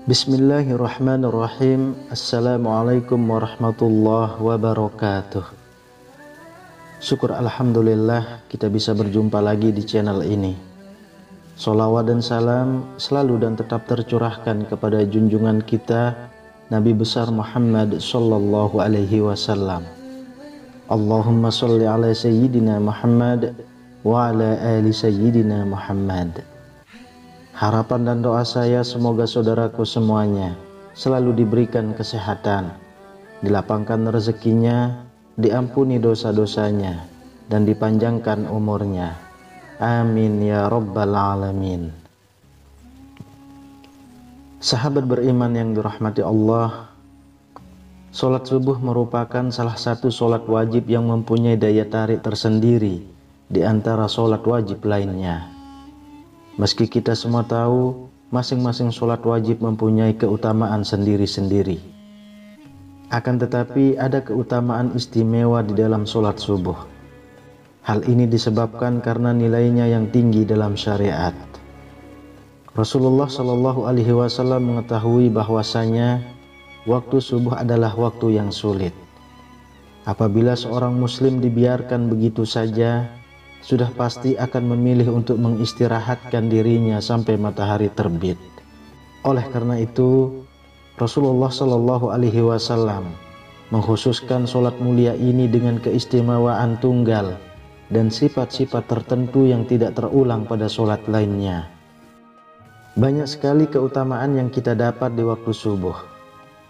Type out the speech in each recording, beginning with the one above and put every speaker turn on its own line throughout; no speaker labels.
Bismillahirrahmanirrahim. Assalamualaikum warahmatullahi wabarakatuh. Syukur alhamdulillah kita bisa berjumpa lagi di channel ini. Sholawat dan salam selalu dan tetap tercurahkan kepada junjungan kita Nabi besar Muhammad sallallahu alaihi wasallam. Allahumma sholli ala sayyidina Muhammad wa ala ali sayyidina Muhammad. Harapan dan doa saya semoga saudaraku semuanya selalu diberikan kesehatan, dilapangkan rezekinya, diampuni dosa-dosanya, dan dipanjangkan umurnya. Amin ya rabbal alamin. Sahabat beriman yang dirahmati Allah, sholat subuh merupakan salah satu sholat wajib yang mempunyai daya tarik tersendiri di antara sholat wajib lainnya. Meski kita semua tahu masing-masing sholat wajib mempunyai keutamaan sendiri-sendiri, akan tetapi ada keutamaan istimewa di dalam sholat subuh. Hal ini disebabkan karena nilainya yang tinggi dalam syariat. Rasulullah Shallallahu Alaihi Wasallam mengetahui bahwasanya waktu subuh adalah waktu yang sulit. Apabila seorang muslim dibiarkan begitu saja, sudah pasti akan memilih untuk mengistirahatkan dirinya sampai matahari terbit. Oleh karena itu, Rasulullah Shallallahu Alaihi Wasallam mengkhususkan sholat mulia ini dengan keistimewaan tunggal dan sifat-sifat tertentu yang tidak terulang pada sholat lainnya. Banyak sekali keutamaan yang kita dapat di waktu subuh.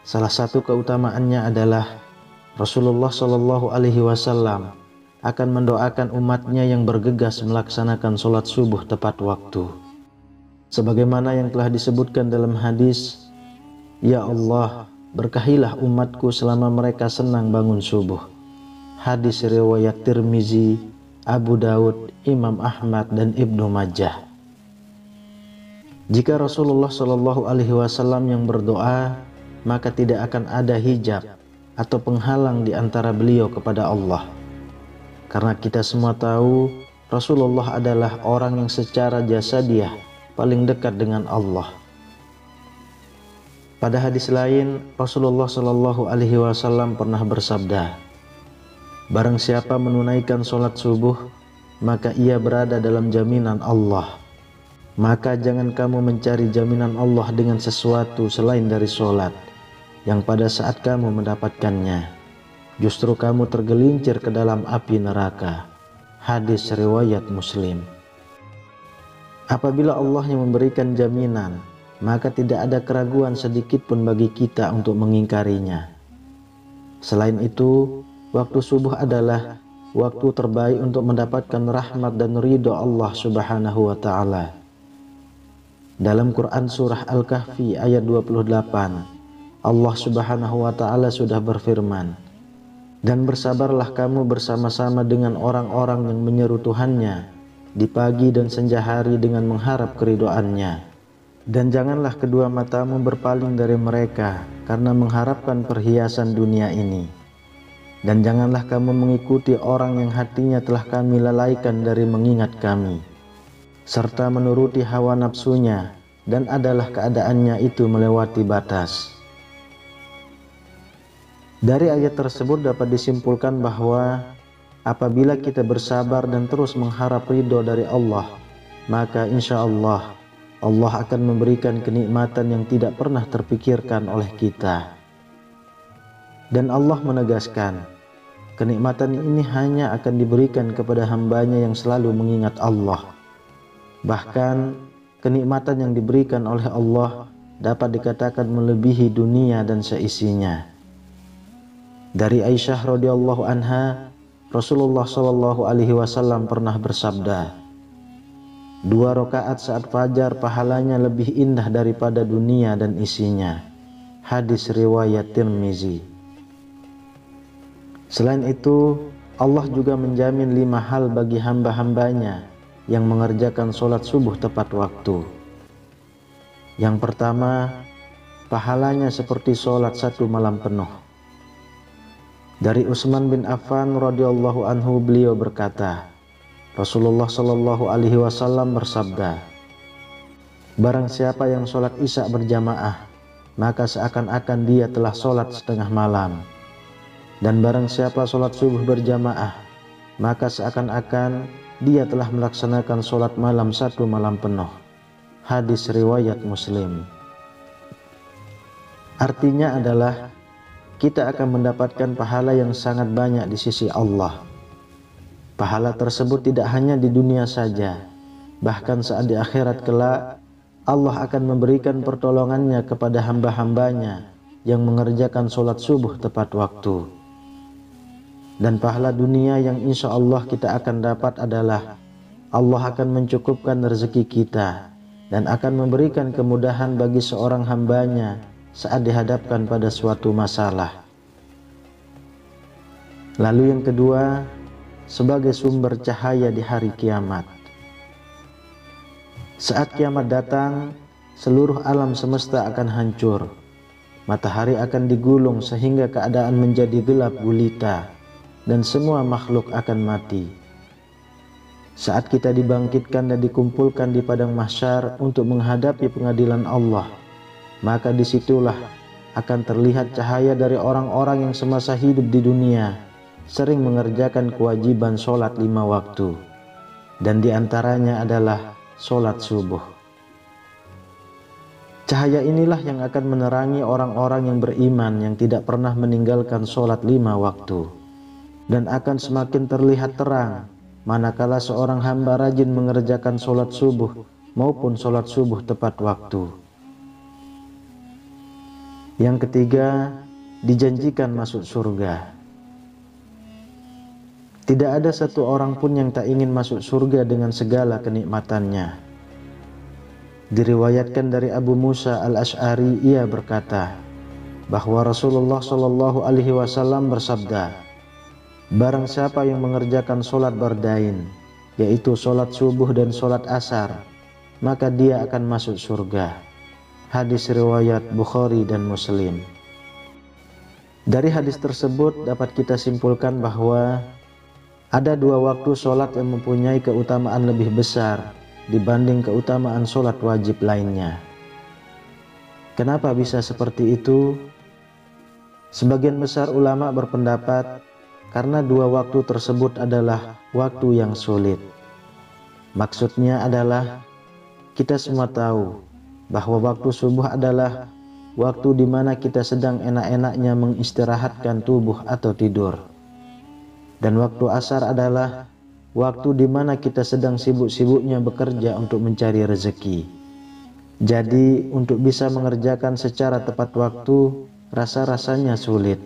Salah satu keutamaannya adalah Rasulullah Shallallahu Alaihi Wasallam akan mendoakan umatnya yang bergegas melaksanakan sholat subuh tepat waktu. Sebagaimana yang telah disebutkan dalam hadis, "Ya Allah, berkahilah umatku selama mereka senang bangun subuh." Hadis riwayat Tirmizi, Abu Daud, Imam Ahmad, dan Ibnu Majah. Jika Rasulullah Shallallahu Alaihi Wasallam yang berdoa, maka tidak akan ada hijab atau penghalang di antara beliau kepada Allah. Karena kita semua tahu Rasulullah adalah orang yang secara jasadiah paling dekat dengan Allah. Pada hadis lain, Rasulullah Shallallahu Alaihi Wasallam pernah bersabda, "Barang siapa menunaikan sholat subuh, maka ia berada dalam jaminan Allah. Maka jangan kamu mencari jaminan Allah dengan sesuatu selain dari sholat, yang pada saat kamu mendapatkannya, justru kamu tergelincir ke dalam api neraka." Hadis riwayat Muslim. Apabila Allah yang memberikan jaminan, maka tidak ada keraguan sedikit pun bagi kita untuk mengingkarinya. Selain itu, waktu subuh adalah waktu terbaik untuk mendapatkan rahmat dan ridho Allah Subhanahu wa Ta'ala. Dalam Quran Surah Al-Kahfi ayat 28, Allah Subhanahu wa Ta'ala sudah berfirman, "Dan bersabarlah kamu bersama-sama dengan orang-orang yang menyeru Tuhannya di pagi dan senja hari dengan mengharap keridhoannya. Dan janganlah kedua matamu berpaling dari mereka karena mengharapkan perhiasan dunia ini. Dan janganlah kamu mengikuti orang yang hatinya telah kami lalaikan dari mengingat kami, serta menuruti hawa nafsunya, dan adalah keadaannya itu melewati batas." Dari ayat tersebut dapat disimpulkan bahwa apabila kita bersabar dan terus mengharap ridho dari Allah, maka insya Allah akan memberikan kenikmatan yang tidak pernah terpikirkan oleh kita. Dan Allah menegaskan, kenikmatan ini hanya akan diberikan kepada hambanya yang selalu mengingat Allah. Bahkan kenikmatan yang diberikan oleh Allah dapat dikatakan melebihi dunia dan seisinya. Dari Aisyah radhiyallahu anha, Rasulullah Shallallahu Alaihi Wasallam pernah bersabda, 2 rakaat saat fajar pahalanya lebih indah daripada dunia dan isinya. Hadis riwayat Tirmizi. Selain itu, Allah juga menjamin 5 hal bagi hamba-hambanya yang mengerjakan sholat subuh tepat waktu. Yang pertama, pahalanya seperti sholat 1 malam penuh. Dari Utsman bin Affan radhiyallahu anhu, beliau berkata, Rasulullah shallallahu alaihi wasallam bersabda, barang siapa yang sholat isya berjamaah, maka seakan-akan dia telah sholat setengah malam. Dan barang siapa sholat subuh berjamaah, maka seakan-akan dia telah melaksanakan sholat malam 1 malam penuh. Hadis riwayat Muslim. Artinya adalah kita akan mendapatkan pahala yang sangat banyak di sisi Allah. Pahala tersebut tidak hanya di dunia saja, bahkan saat di akhirat kelak Allah akan memberikan pertolongannya kepada hamba-hambanya yang mengerjakan sholat subuh tepat waktu. Dan pahala dunia yang insya Allah kita akan dapat adalah Allah akan mencukupkan rezeki kita dan akan memberikan kemudahan bagi seorang hambanya saat dihadapkan pada suatu masalah. Lalu yang kedua, sebagai sumber cahaya di hari kiamat. Saat kiamat datang, seluruh alam semesta akan hancur. Matahari akan digulung sehingga keadaan menjadi gelap gulita dan semua makhluk akan mati. Saat kita dibangkitkan dan dikumpulkan di padang mahsyar untuk menghadapi pengadilan Allah, maka disitulah akan terlihat cahaya dari orang-orang yang semasa hidup di dunia sering mengerjakan kewajiban sholat 5 waktu, dan diantaranya adalah sholat subuh. Cahaya inilah yang akan menerangi orang-orang yang beriman yang tidak pernah meninggalkan sholat 5 waktu, dan akan semakin terlihat terang manakala seorang hamba rajin mengerjakan sholat subuh maupun sholat subuh tepat waktu. Yang ketiga, dijanjikan masuk surga. Tidak ada satu orang pun yang tak ingin masuk surga dengan segala kenikmatannya. Diriwayatkan dari Abu Musa al-Ash'ari, ia berkata bahwa Rasulullah shallallahu alaihi wasallam bersabda, barang siapa yang mengerjakan sholat bardain, yaitu sholat subuh dan sholat asar, maka dia akan masuk surga. Hadis riwayat Bukhari dan Muslim. Dari hadis tersebut dapat kita simpulkan bahwa ada 2 waktu sholat yang mempunyai keutamaan lebih besar dibanding keutamaan sholat wajib lainnya. Kenapa bisa seperti itu? Sebagian besar ulama berpendapat karena 2 waktu tersebut adalah waktu yang sulit. Maksudnya adalah kita semua tahu bahwa waktu subuh adalah waktu di mana kita sedang enak-enaknya mengistirahatkan tubuh atau tidur. Dan waktu asar adalah waktu di mana kita sedang sibuk-sibuknya bekerja untuk mencari rezeki. Jadi untuk bisa mengerjakan secara tepat waktu rasa-rasanya sulit.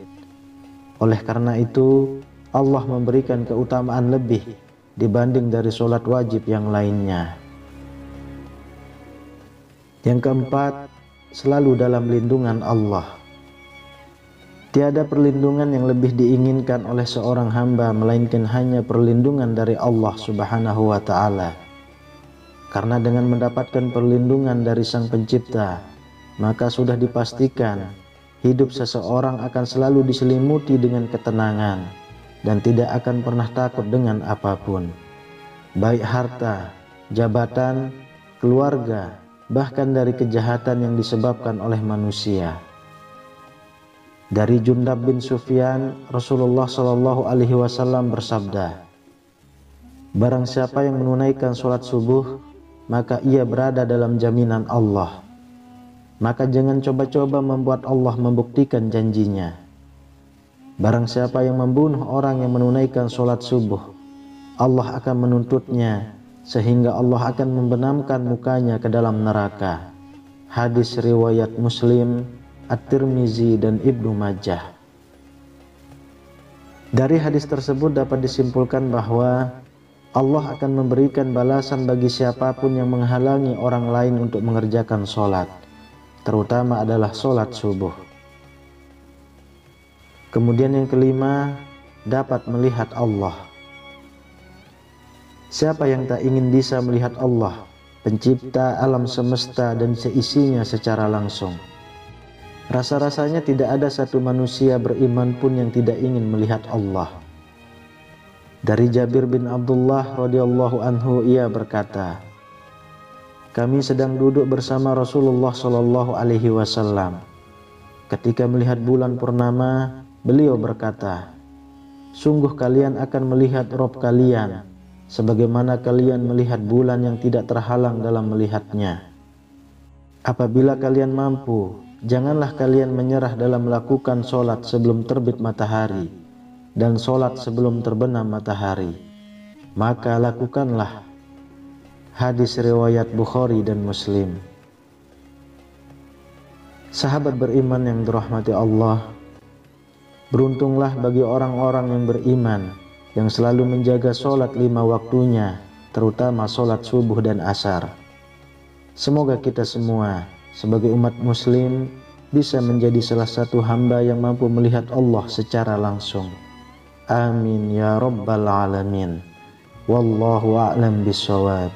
Oleh karena itu Allah memberikan keutamaan lebih dibanding dari sholat wajib yang lainnya. Yang keempat, selalu dalam lindungan Allah. Tiada perlindungan yang lebih diinginkan oleh seorang hamba melainkan hanya perlindungan dari Allah Subhanahu wa ta'ala. Karena dengan mendapatkan perlindungan dari Sang Pencipta, maka sudah dipastikan hidup seseorang akan selalu diselimuti dengan ketenangan dan tidak akan pernah takut dengan apapun, baik harta, jabatan, keluarga, bahkan dari kejahatan yang disebabkan oleh manusia. Dari Jundab bin Sufyan, Rasulullah shallallahu alaihi wasallam bersabda, barang siapa yang menunaikan sholat subuh, maka ia berada dalam jaminan Allah. Maka jangan coba-coba membuat Allah membuktikan janjinya. Barang siapa yang membunuh orang yang menunaikan sholat subuh, Allah akan menuntutnya sehingga Allah akan membenamkan mukanya ke dalam neraka. Hadis riwayat Muslim, At-Tirmizi dan Ibnu Majah. Dari hadis tersebut dapat disimpulkan bahwa Allah akan memberikan balasan bagi siapapun yang menghalangi orang lain untuk mengerjakan sholat, terutama adalah sholat subuh. Kemudian yang kelima, dapat melihat Allah. Siapa yang tak ingin bisa melihat Allah, pencipta alam semesta dan seisinya secara langsung? Rasa-rasanya tidak ada satu manusia beriman pun yang tidak ingin melihat Allah. Dari Jabir bin Abdullah radhiyallahu anhu, ia berkata, kami sedang duduk bersama Rasulullah Shallallahu alaihi wasallam. Ketika melihat bulan purnama, beliau berkata, sungguh kalian akan melihat Rabb kalian sebagaimana kalian melihat bulan yang tidak terhalang dalam melihatnya. Apabila kalian mampu, janganlah kalian menyerah dalam melakukan sholat sebelum terbit matahari dan sholat sebelum terbenam matahari. Maka lakukanlah. Hadis riwayat Bukhari dan Muslim. Sahabat beriman yang dirahmati Allah, beruntunglah bagi orang-orang yang beriman yang selalu menjaga sholat 5 waktunya, terutama sholat subuh dan asar. Semoga kita semua sebagai umat muslim bisa menjadi salah satu hamba yang mampu melihat Allah secara langsung. Amin ya rabbal alamin. Wallahu a'lam bishawab.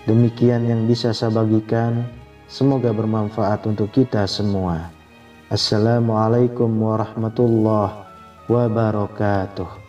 Demikian yang bisa saya bagikan, semoga bermanfaat untuk kita semua. Assalamualaikum warahmatullahi wabarakatuh.